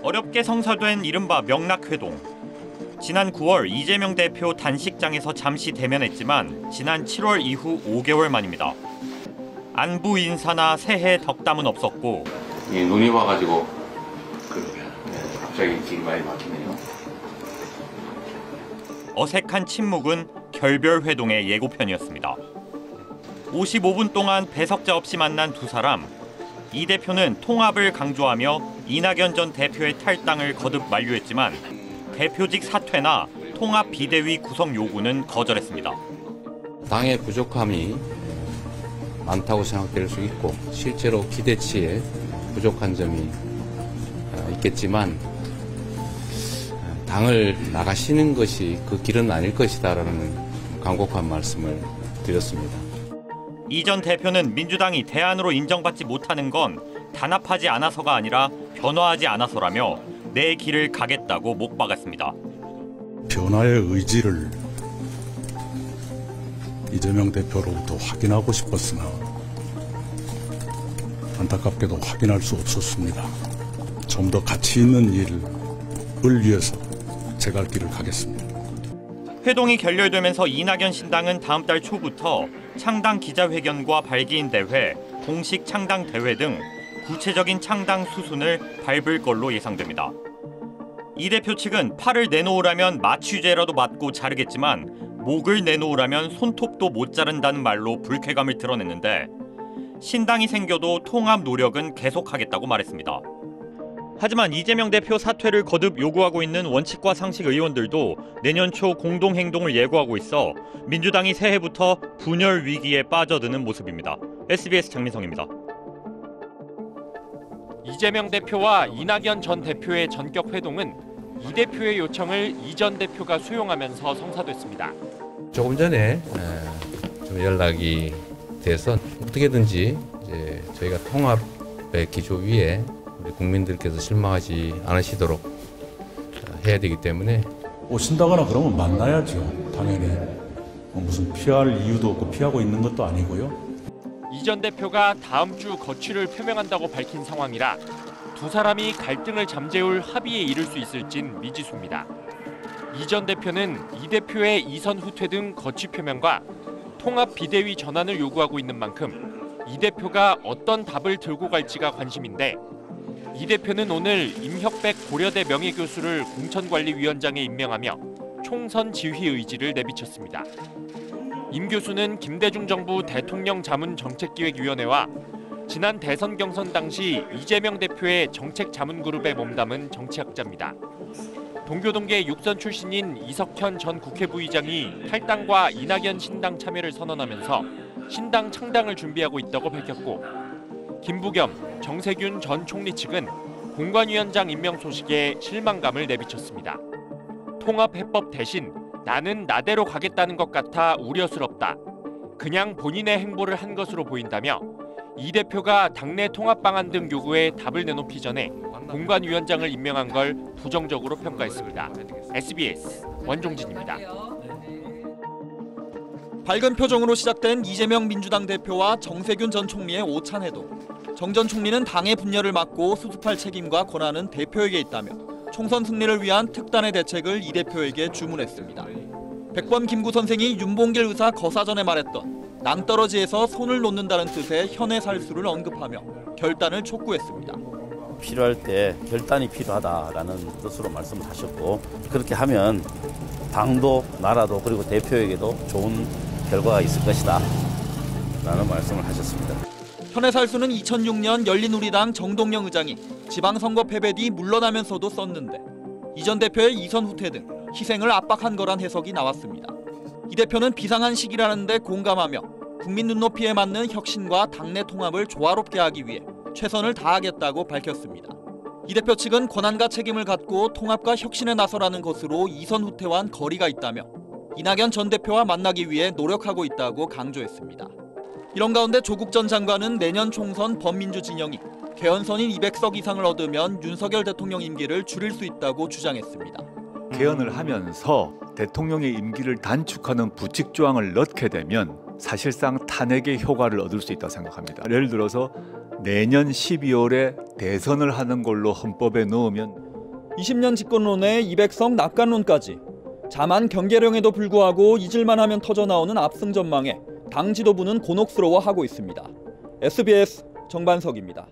어렵게 성사된 이른바 명락회동. 지난 9월 이재명 대표 단식장에서 잠시 대면했지만 지난 7월 이후 5개월 만입니다. 안부 인사나 새해 덕담은 없었고 눈이 와가지고 갑자기 길이 많이 막히네요. 어색한 침묵은 결별 회동의 예고편이었습니다. 55분 동안 배석자 없이 만난 두 사람. 이 대표는 통합을 강조하며 이낙연 전 대표의 탈당을 거듭 만류했지만 대표직 사퇴나 통합 비대위 구성 요구는 거절했습니다. 당의 부족함이 많다고 생각될 수 있고 실제로 기대치에 부족한 점이 있겠지만 당을 나가시는 것이 그 길은 아닐 것이다라는 간곡한 말씀을 드렸습니다. 이 전 대표는 민주당이 대안으로 인정받지 못하는 건 단합하지 않아서가 아니라 변화하지 않아서라며 내 길을 가겠다고 못 박았습니다. 변화의 의지를 이재명 대표로부터 확인하고 싶었으나 안타깝게도 확인할 수 없었습니다. 좀 더 가치 있는 일을 위해서 제 갈 길을 가겠습니다. 회동이 결렬되면서 이낙연 신당은 다음 달 초부터 창당 기자회견과 발기인 대회, 공식 창당 대회 등 구체적인 창당 수순을 밟을 걸로 예상됩니다. 이 대표 측은 팔을 내놓으라면 마취제라도 맞고 자르겠지만 목을 내놓으라면 손톱도 못 자른다는 말로 불쾌감을 드러냈는데 신당이 생겨도 통합 노력은 계속하겠다고 말했습니다. 하지만 이재명 대표 사퇴를 거듭 요구하고 있는 원칙과 상식 의원들도 내년 초 공동행동을 예고하고 있어 민주당이 새해부터 분열 위기에 빠져드는 모습입니다. SBS 장민성입니다. 이재명 대표와 이낙연 전 대표의 전격 회동은 이 대표의 요청을 이 전 대표가 수용하면서 성사됐습니다. 조금 전에 좀 연락이 돼서 어떻게든지 이제 저희가 통합의 기조 위에 우리 국민들께서 실망하지 않으시도록 해야 되기 때문에 오신다거나 그러면 만나야죠. 당연히 무슨 피할 이유도 없고 피하고 있는 것도 아니고요. 이 전 대표가 다음 주 거취를 표명한다고 밝힌 상황이라 두 사람이 갈등을 잠재울 합의에 이를 수 있을진 미지수입니다. 이 전 대표는 이 대표의 이선 후퇴 등 거취 표명과 통합 비대위 전환을 요구하고 있는 만큼 이 대표가 어떤 답을 들고 갈지가 관심인데 이 대표는 오늘 임혁백 고려대 명예교수를 공천관리위원장에 임명하며 총선 지휘 의지를 내비쳤습니다. 임 교수는 김대중 정부 대통령 자문정책기획위원회와 지난 대선 경선 당시 이재명 대표의 정책자문그룹에 몸담은 정치학자입니다. 동교동계 육선 출신인 이석현 전 국회부의장이 탈당과 이낙연 신당 참여를 선언하면서 신당 창당을 준비하고 있다고 밝혔고 김부겸, 정세균 전 총리 측은 공관위원장 임명 소식에 실망감을 내비쳤습니다. 통합해법 대신 나는 나대로 가겠다는 것 같아 우려스럽다. 그냥 본인의 행보를 한 것으로 보인다며 이 대표가 당내 통합 방안 등 요구에 답을 내놓기 전에 공관위원장을 임명한 걸 부정적으로 평가했습니다. SBS 원종진입니다. 밝은 표정으로 시작된 이재명 민주당 대표와 정세균 전 총리의 오찬 회동. 정 전 총리는 당의 분열을 막고 수습할 책임과 권한은 대표에게 있다며 총선 승리를 위한 특단의 대책을 이 대표에게 주문했습니다. 백범 김구 선생이 윤봉길 의사 거사전에 말했던 낭떠러지에서 손을 놓는다는 뜻의 현의 살수를 언급하며 결단을 촉구했습니다. 필요할 때 결단이 필요하다라는 뜻으로 말씀을 하셨고 그렇게 하면 당도 나라도 그리고 대표에게도 좋은 결과가 있을 것이다 라는 말씀을 하셨습니다. 현의 살수는 2006년 열린우리당 정동영 의장이 지방선거 패배 뒤 물러나면서도 썼는데 이 전 대표의 이선 후퇴 등 희생을 압박한 거란 해석이 나왔습니다. 이 대표는 비상한 시기라는데 공감하며 국민 눈높이에 맞는 혁신과 당내 통합을 조화롭게 하기 위해 최선을 다하겠다고 밝혔습니다. 이 대표 측은 권한과 책임을 갖고 통합과 혁신에 나서라는 것으로 이선 후퇴와는 거리가 있다며 이낙연 전 대표와 만나기 위해 노력하고 있다고 강조했습니다. 이런 가운데 조국 전 장관은 내년 총선 범민주 진영이 개헌선인 200석 이상을 얻으면 윤석열 대통령 임기를 줄일 수 있다고 주장했습니다. 개헌을 하면서 대통령의 임기를 단축하는 부칙 조항을 넣게 되면 사실상 탄핵의 효과를 얻을 수 있다고 생각합니다. 예를 들어서 내년 12월에 대선을 하는 걸로 헌법에 넣으면 20년 집권론에 200석 낙관론까지 자만 경계령에도 불구하고 잊을만 하면 터져나오는 압승 전망에 당 지도부는 곤혹스러워하고 있습니다. SBS 정반석입니다.